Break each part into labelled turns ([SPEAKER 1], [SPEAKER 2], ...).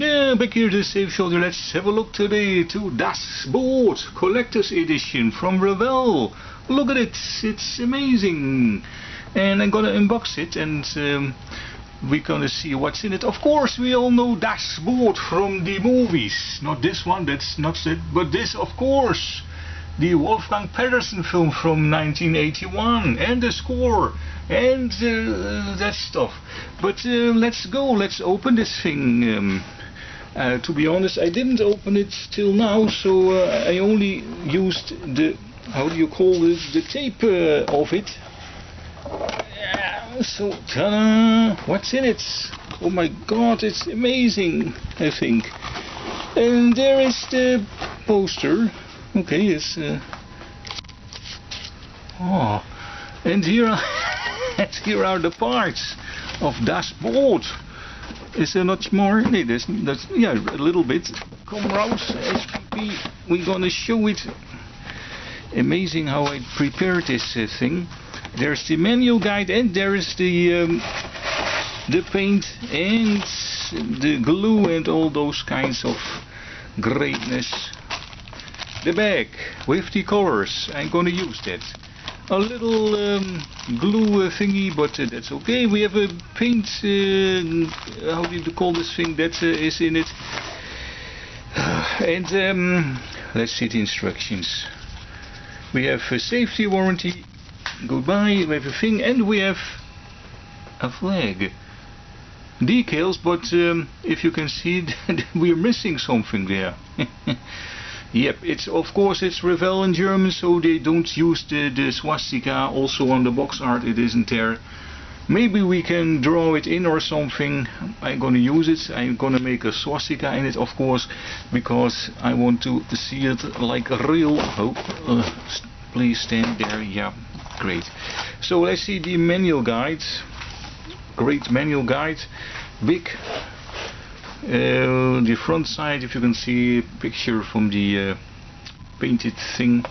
[SPEAKER 1] Yeah, back here to Safe Shoulder. Let's have a look today to Das Boot Collector's Edition from Revell. Look at it, it's amazing. And I'm gonna unbox it and we're gonna see what's in it. Of course, we all know Das Boot from the movies. Not this one, that's not it, but this, of course. The Wolfgang Petersen film from 1981, and the score, and that stuff. But let's go, let's open this thing. To be honest, I didn't open it till now, so I only used the, how do you call it, the tape of it. So, ta-da! What's in it? Oh my god, it's amazing, I think. And there is the poster. Okay, it's oh, and here are the parts of Das Boot. Is there not more? No, that's yeah, a little bit. Come around, SPP. We're gonna show it. Amazing how I prepared this thing. There's the manual guide, and there is the paint and the glue and all those kinds of greatness. The bag with the colors, I'm gonna use that. A little glue thingy, but that's okay. We have a paint, how do you call this thing that is in it? And let's see the instructions. We have a safety warranty, goodbye, we have a thing, and we have a flag. Decals, but if you can see, we're missing something there. Yep, it's of course it's Revell in German, so they don't use the swastika. Also on the box art it isn't there. Maybe we can draw it in or something. I'm gonna use it. I'm gonna make a swastika in it, of course, because I want to see it like a real. Oh, please stand there. Yeah, great. So let's see the manual guide. Great manual guide. Big. The front side, if you can see a picture from the painted thing.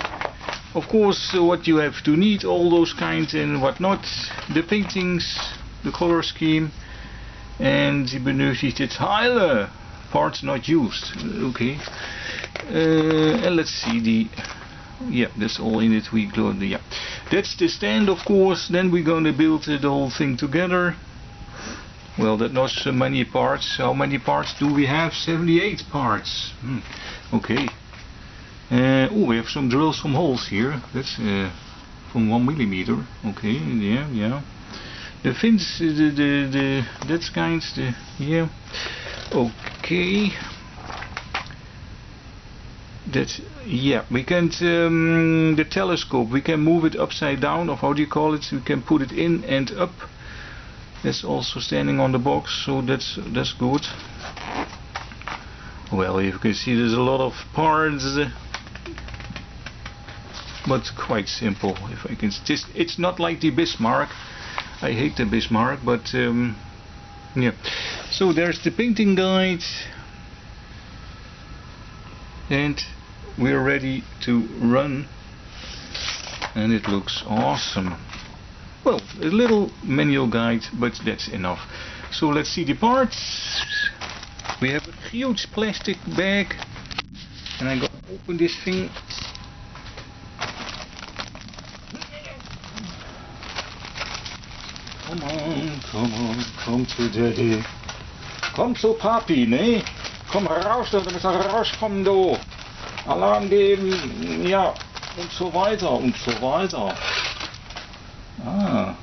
[SPEAKER 1] Of course, what you have to need, all those kinds and whatnot. The paintings, the color scheme, and die benötigte Teile, parts not used. Okay. And let's see the. Yeah, that's all in it. We go. Yeah, that's the stand, of course. Then we're gonna build the whole thing together. Well, that not so many parts. How many parts do we have? 78 parts. Okay. Oh, we have some drills, some holes here. That's from 1 millimeter. Okay, yeah. The fins, the that's kinds, yeah. Okay. That, yeah. We can the telescope. We can move it upside down, or how do you call it? We can put it in and up. That's also standing on the box, so that's good. Well, you can see there's a lot of parts, but quite simple. If I can, it's not like the Bismarck. I hate the Bismarck, but yeah. So there's the painting guide, and we're ready to run, and it looks awesome. Well, a little manual guide, but that's enough. So let's see the parts. We have a huge plastic bag, and I'm going to open this thing. Come to Daddy. Komm zu Papi, ne? Komm raus, du musst rauskommen, du. Alarm geben, ja, und so weiter und so weiter. Ah.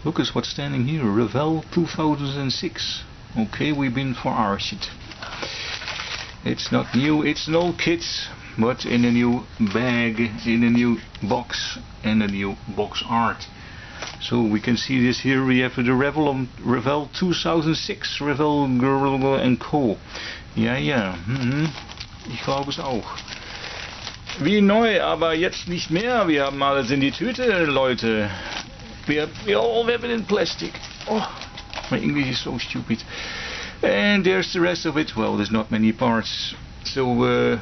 [SPEAKER 1] Look at what's standing here. Revell 2006. Okay, we've been for our shit. It's not new, it's an old kit, but in a new bag, in a new box, and a new box art. So we can see this here. We have the Revell 2006, Revell and Co. Ja. Ich glaube es auch. Wie neu, aber jetzt nicht mehr. Wir haben alles in die Tüte, Leute. We all have it in plastic. Oh, my English is so stupid. And there's the rest of it. Well, there's not many parts. So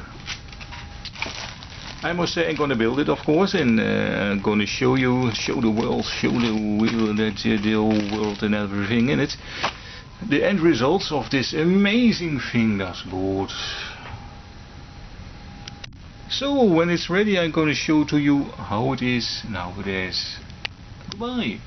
[SPEAKER 1] I must say I'm gonna build it, of course, and I'm gonna show you, show the world, show the wheel, that the whole world and everything in it. The end results of this amazing thing, Das Boot. So when it's ready, I'm gonna show to you how it is nowadays. Goodbye.